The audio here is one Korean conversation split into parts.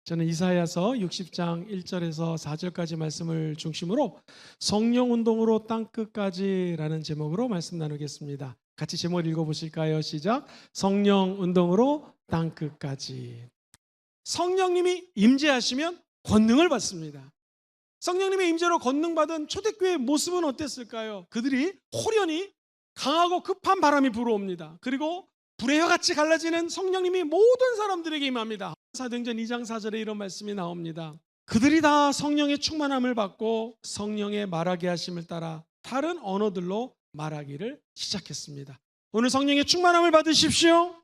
저는 이사야서 60장 1절에서 4절까지 말씀을 중심으로 성령 운동으로 땅끝까지라는 제목으로 말씀 나누겠습니다. 같이 제목 읽어보실까요? 시작. 성령 운동으로 땅끝까지. 성령님이 임재하시면 권능을 받습니다. 성령님의 임재로 권능받은 초대교회의 모습은 어땠을까요? 그들이 호련히 강하고 급한 바람이 불어옵니다. 그리고 불의 혀같이 갈라지는 성령님이 모든 사람들에게 임합니다. 사도행전 2장 4절에 이런 말씀이 나옵니다. 그들이 다 성령의 충만함을 받고 성령의 말하게 하심을 따라 다른 언어들로 말하기를 시작했습니다. 오늘 성령의 충만함을 받으십시오.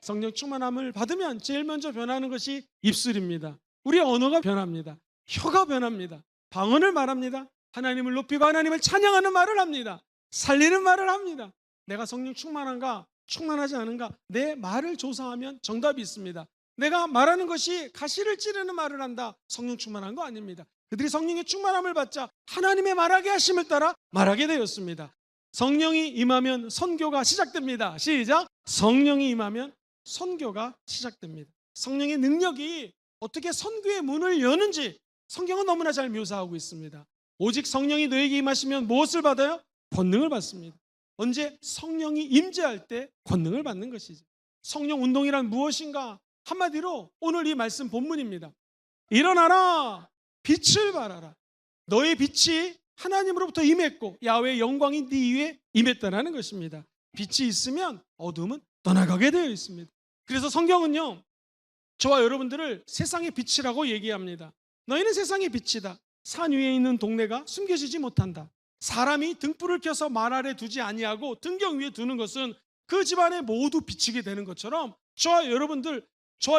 성령 충만함을 받으면 제일 먼저 변하는 것이 입술입니다. 우리의 언어가 변합니다. 혀가 변합니다. 방언을 말합니다. 하나님을 높이고 하나님을 찬양하는 말을 합니다. 살리는 말을 합니다. 내가 성령 충만한가 충만하지 않은가, 내 말을 조사하면 정답이 있습니다. 내가 말하는 것이 가시를 찌르는 말을 한다, 성령 충만한 거 아닙니다. 그들이 성령의 충만함을 받자 하나님의 말하게 하심을 따라 말하게 되었습니다. 성령이 임하면 선교가 시작됩니다. 시작. 성령이 임하면 선교가 시작됩니다. 성령의 능력이 어떻게 선교의 문을 여는지 성경은 너무나 잘 묘사하고 있습니다. 오직 성령이 너에게 임하시면 무엇을 받아요? 권능을 받습니다. 언제? 성령이 임재할 때 권능을 받는 것이죠. 성령 운동이란 무엇인가? 한마디로 오늘 이 말씀 본문입니다. 일어나라, 빛을 발하라. 너의 빛이 하나님으로부터 임했고 야훼의 영광이 네 위에 임했다는 것입니다. 빛이 있으면 어둠은 떠나가게 되어 있습니다. 그래서 성경은요, 저와 여러분들을 세상의 빛이라고 얘기합니다. 너희는 세상의 빛이다. 산 위에 있는 동네가 숨겨지지 못한다. 사람이 등불을 켜서 말 아래 두지 아니하고 등경 위에 두는 것은 그 집안에 모두 비치게 되는 것처럼 저와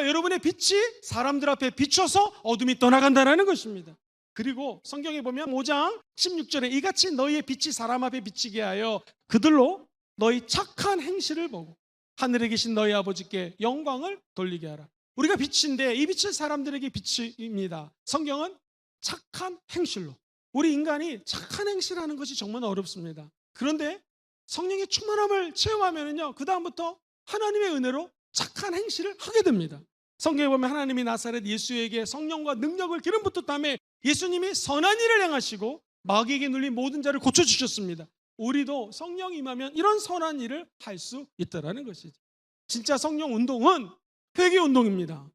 여러분의 빛이 사람들 앞에 비춰서 어둠이 떠나간다는 것입니다. 그리고 성경에 보면 5장 16절에 이같이 너희의 빛이 사람 앞에 비치게 하여 그들로 너희 착한 행실을 보고 하늘에 계신 너희 아버지께 영광을 돌리게 하라. 우리가 빛인데 이 빛은 사람들에게 빛입니다. 성경은 착한 행실로, 우리 인간이 착한 행실하는 것이 정말 어렵습니다. 그런데 성령의 충만함을 체험하면요, 그 다음부터 하나님의 은혜로 착한 행실을 하게 됩니다. 성경에 보면 하나님이 나사렛 예수에게 성령과 능력을 기름 붓었다며 예수님이 선한 일을 행하시고 마귀에게 눌린 모든 자를 고쳐주셨습니다. 우리도 성령이 임하면 이런 선한 일을 할 수 있다는 것이죠. 진짜 성령 운동은 회개 운동입니다.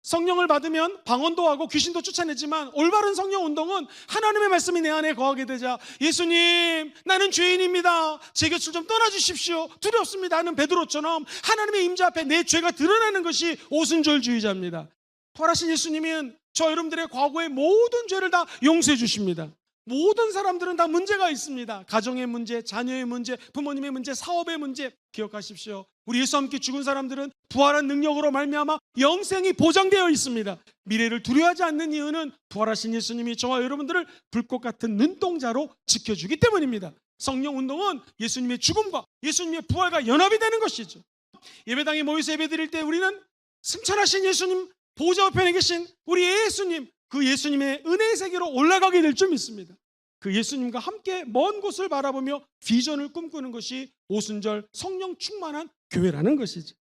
성령을 받으면 방언도 하고 귀신도 쫓아내지만 올바른 성령 운동은 하나님의 말씀이 내 안에 거하게 되자 예수님, 나는 죄인입니다. 제 곁을 좀 떠나주십시오. 두렵습니다 하는 베드로처럼 하나님의 임재 앞에 내 죄가 드러나는 것이 오순절주의자입니다. 부활하신 예수님은 저 여러분들의 과거의 모든 죄를 다 용서해 주십니다. 모든 사람들은 다 문제가 있습니다. 가정의 문제, 자녀의 문제, 부모님의 문제, 사업의 문제. 기억하십시오. 우리 예수와 함께 죽은 사람들은 부활한 능력으로 말미암아 영생이 보장되어 있습니다. 미래를 두려워하지 않는 이유는 부활하신 예수님이 저와 여러분들을 불꽃 같은 눈동자로 지켜주기 때문입니다. 성령 운동은 예수님의 죽음과 예수님의 부활과 연합이 되는 것이죠. 예배당에 모여서 예배드릴 때 우리는 승천하신 예수님, 보좌 우편에 계신 우리 예수님, 그 예수님의 은혜의 세계로 올라가게 될 줄 믿습니다. 그 예수님과 함께 먼 곳을 바라보며 비전을 꿈꾸는 것이 오순절 성령 충만한 교회라는 것이죠.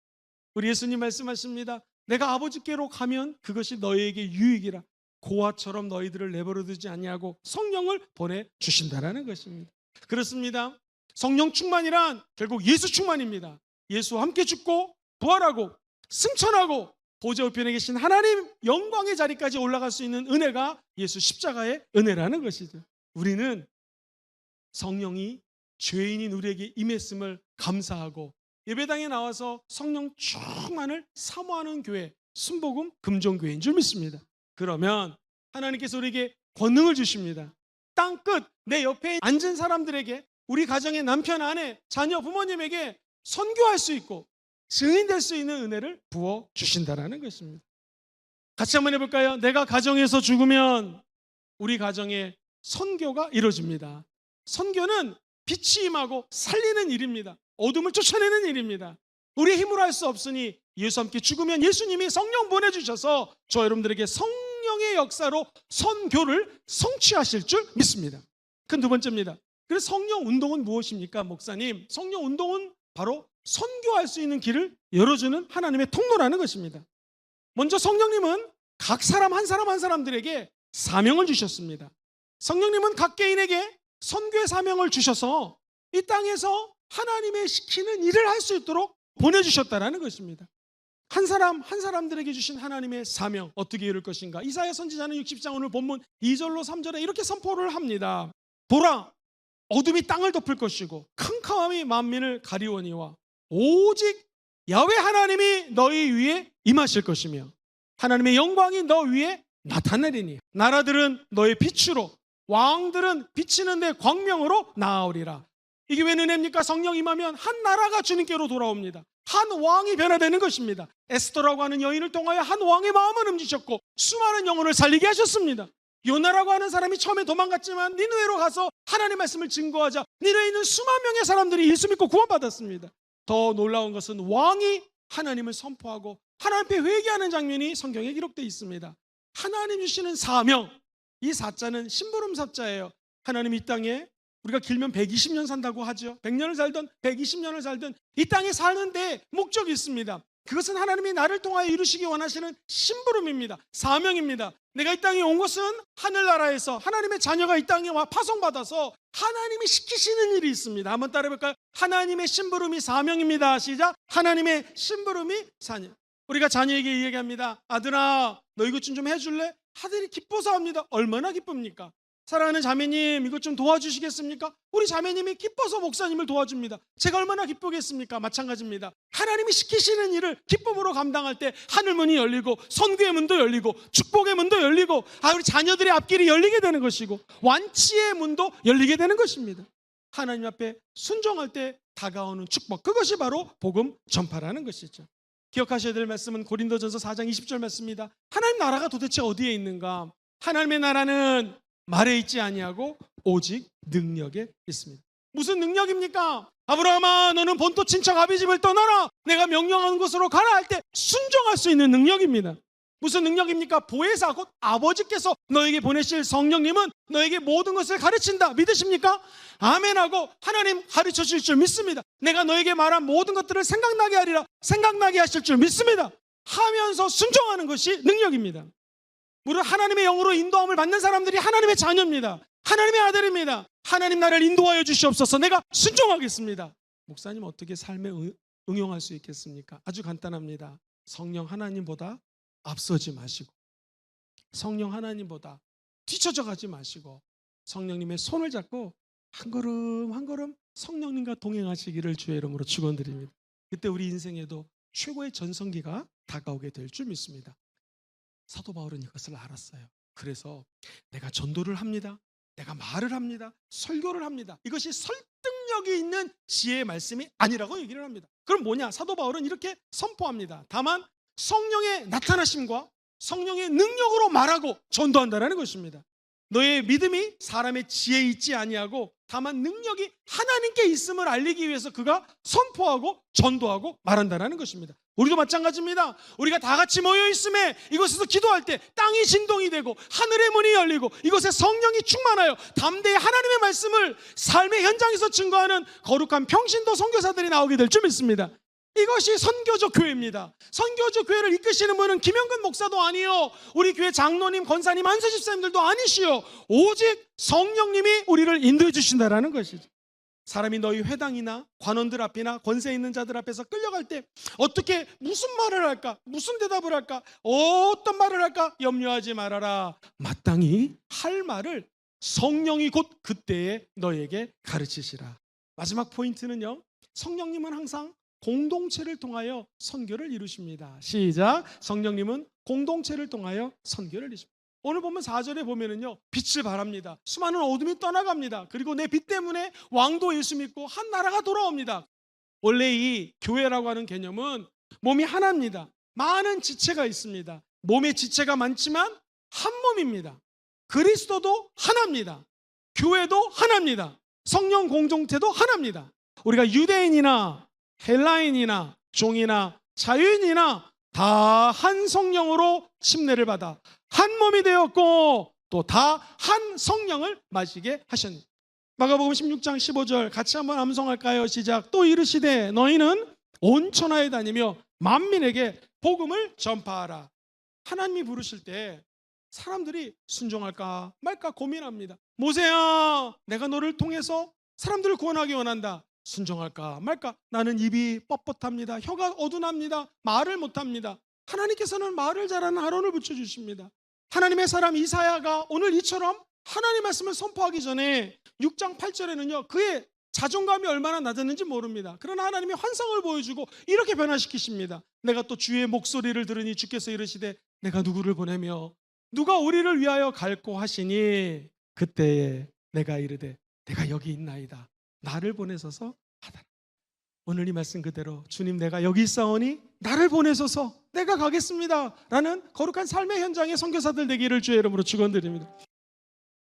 우리 예수님 말씀하십니다. 내가 아버지께로 가면 그것이 너희에게 유익이라. 고아처럼 너희들을 내버려 두지 아니하고 성령을 보내주신다라는 것입니다. 그렇습니다. 성령 충만이란 결국 예수 충만입니다. 예수와 함께 죽고 부활하고 승천하고 보좌 우편에 계신 하나님 영광의 자리까지 올라갈 수 있는 은혜가 예수 십자가의 은혜라는 것이죠. 우리는 성령이 죄인인 우리에게 임했음을 감사하고 예배당에 나와서 성령 충만을 사모하는 교회, 순복음 금종교회인 줄 믿습니다. 그러면 하나님께서 우리에게 권능을 주십니다. 땅끝 내 옆에 앉은 사람들에게, 우리 가정의 남편, 아내, 자녀, 부모님에게 선교할 수 있고 증인될 수 있는 은혜를 부어주신다는 것입니다. 같이 한번 해볼까요? 내가 가정에서 죽으면 우리 가정에 선교가 이루어집니다. 선교는 빛이 임하고 살리는 일입니다. 어둠을 쫓아내는 일입니다. 우리의 힘으로 할 수 없으니 예수와 함께 죽으면 예수님이 성령 보내주셔서 저 여러분들에게 성령의 역사로 선교를 성취하실 줄 믿습니다. 그 두 번째입니다. 그래서 성령 운동은 무엇입니까, 목사님? 성령 운동은 바로 선교할 수 있는 길을 열어주는 하나님의 통로라는 것입니다. 먼저 성령님은 각 사람 한 사람 한 사람들에게 사명을 주셨습니다. 성령님은 각 개인에게 선교의 사명을 주셔서 이 땅에서 하나님의 시키는 일을 할 수 있도록 보내주셨다는 것입니다. 한 사람 한 사람들에게 주신 하나님의 사명 어떻게 이룰 것인가? 이사야 선지자는 60장 오늘 본문 2절로 3절에 이렇게 선포를 합니다. 보라, 어둠이 땅을 덮을 것이고 캄캄함이 만민을 가리우니와 오직 야훼 하나님이 너희 위에 임하실 것이며 하나님의 영광이 너 위에 나타내리니 나라들은 너의 빛으로 왕들은 비치는 데 광명으로 나아오리라. 이게 왜 은혜입니까? 성령 임하면 한 나라가 주님께로 돌아옵니다. 한 왕이 변화되는 것입니다. 에스더라고 하는 여인을 통하여 한 왕의 마음을 움직이셨고 수많은 영혼을 살리게 하셨습니다. 요나라고 하는 사람이 처음에 도망갔지만 니느웨로 가서 하나님의 말씀을 증거하자 니느웨에 있는 수만 명의 사람들이 예수 믿고 구원받았습니다. 더 놀라운 것은 왕이 하나님을 선포하고 하나님 앞에 회개하는 장면이 성경에 기록되어 있습니다. 하나님 주시는 사명, 이 사자는 심부름 사자예요. 하나님 이 땅에 우리가 길면 120년 산다고 하죠. 100년을 살든 120년을 살든 이 땅에 사는데 목적이 있습니다. 그것은 하나님이 나를 통하여 이루시기 원하시는 심부름입니다. 사명입니다. 내가 이 땅에 온 것은 하늘나라에서 하나님의 자녀가 이 땅에 와 파송받아서 하나님이 시키시는 일이 있습니다. 한번 따라해볼까요? 하나님의 심부름이 사명입니다. 시작. 하나님의 심부름이 사명. 우리가 자녀에게 얘기합니다. 아들아, 너 이것 좀 해줄래? 아들이 기뻐서 합니다. 얼마나 기쁩니까? 사랑하는 자매님, 이것 좀 도와주시겠습니까? 우리 자매님이 기뻐서 목사님을 도와줍니다. 제가 얼마나 기쁘겠습니까? 마찬가지입니다. 하나님이 시키시는 일을 기쁨으로 감당할 때 하늘 문이 열리고 선교의 문도 열리고 축복의 문도 열리고 우리 자녀들의 앞길이 열리게 되는 것이고 완치의 문도 열리게 되는 것입니다. 하나님 앞에 순종할 때 다가오는 축복, 그것이 바로 복음 전파라는 것이죠. 기억하셔야 될 말씀은 고린도전서 4장 20절 말씀입니다. 하나님 나라가 도대체 어디에 있는가? 하나님의 나라는 말에 있지 아니하고 오직 능력에 있습니다. 무슨 능력입니까? 아브라함아, 너는 본토 친척 아비 집을 떠나라. 내가 명령한 곳으로 가라 할 때 순종할 수 있는 능력입니다. 무슨 능력입니까? 보혜사 곧 아버지께서 너에게 보내실 성령님은 너에게 모든 것을 가르친다. 믿으십니까? 아멘하고 하나님 가르쳐 주실 줄 믿습니다. 내가 너에게 말한 모든 것들을 생각나게 하리라. 생각나게 하실 줄 믿습니다. 하면서 순종하는 것이 능력입니다. 무릇 하나님의 영으로 인도함을 받는 사람들이 하나님의 자녀입니다. 하나님의 아들입니다. 하나님 나를 인도하여 주시옵소서. 내가 순종하겠습니다. 목사님 어떻게 삶에 응용할 수 있겠습니까? 아주 간단합니다. 성령 하나님보다 앞서지 마시고 성령 하나님보다 뒤처져 가지 마시고 성령님의 손을 잡고 한 걸음 한 걸음 성령님과 동행하시기를 주의 이름으로 축원드립니다. 그때 우리 인생에도 최고의 전성기가 다가오게 될 줄 믿습니다. 사도 바울은 이것을 알았어요. 그래서 내가 전도를 합니다. 내가 말을 합니다. 설교를 합니다. 이것이 설득력이 있는 지혜의 말씀이 아니라고 얘기를 합니다. 그럼 뭐냐? 사도 바울은 이렇게 선포합니다. 다만 성령의 나타나심과 성령의 능력으로 말하고 전도한다는 것입니다. 너의 믿음이 사람의 지혜에 있지 아니하고 다만 능력이 하나님께 있음을 알리기 위해서 그가 선포하고 전도하고 말한다는 것입니다. 우리도 마찬가지입니다. 우리가 다 같이 모여 있음에 이곳에서 기도할 때 땅이 진동이 되고 하늘의 문이 열리고 이곳에 성령이 충만하여 담대히 하나님의 말씀을 삶의 현장에서 증거하는 거룩한 평신도 선교사들이 나오게 될 줄 믿습니다. 이것이 선교적 교회입니다. 선교적 교회를 이끄시는 분은 김영근 목사도 아니요, 우리 교회 장로님, 권사님, 안수 집사님들도 아니시요, 오직 성령님이 우리를 인도해 주신다라는 것이죠. 사람이 너희 회당이나 관원들 앞이나 권세 있는 자들 앞에서 끌려갈 때 어떻게 무슨 말을 할까, 무슨 대답을 할까, 어떤 말을 할까 염려하지 말아라. 마땅히 할 말을 성령이 곧 그때에 너에게 가르치시라. 마지막 포인트는요, 성령님은 항상 공동체를 통하여 선교를 이루십니다. 시작. 성령님은 공동체를 통하여 선교를 이루십니다. 오늘 보면 4절에 보면은요, 빛을 발합니다. 수많은 어둠이 떠나갑니다. 그리고 내 빛 때문에 왕도 예수 믿고 한 나라가 돌아옵니다. 원래 이 교회라고 하는 개념은 몸이 하나입니다. 많은 지체가 있습니다. 몸의 지체가 많지만 한 몸입니다. 그리스도도 하나입니다. 교회도 하나입니다. 성령 공동체도 하나입니다. 우리가 유대인이나 헬라인이나 종이나 자유인이나 다 한 성령으로 침례를 받아 한 몸이 되었고 또 다 한 성령을 마시게 하셨습니다. 마가복음 16장 15절 같이 한번 암송할까요? 시작. 또 이르시되 너희는 온 천하에 다니며 만민에게 복음을 전파하라. 하나님이 부르실 때 사람들이 순종할까 말까 고민합니다. 모세야, 내가 너를 통해서 사람들을 구원하기 원한다. 순종할까 말까? 나는 입이 뻣뻣합니다. 혀가 어둔합니다. 말을 못합니다. 하나님께서는 말을 잘하는 아론을 붙여주십니다. 하나님의 사람 이사야가 오늘 이처럼 하나님의 말씀을 선포하기 전에 6장 8절에는요 그의 자존감이 얼마나 낮았는지 모릅니다. 그러나 하나님이 환상을 보여주고 이렇게 변화시키십니다. 내가 또 주의 목소리를 들으니 주께서 이르시되 내가 누구를 보내며 누가 우리를 위하여 갈고 하시니 그때에 내가 이르되 내가 여기 있나이다. 나를 보내소서 하더라. 오늘 이 말씀 그대로 주님 내가 여기 있사오니 나를 보내소서 내가 가겠습니다 라는 거룩한 삶의 현장의 선교사들 되기를 주의 이름으로 축원드립니다.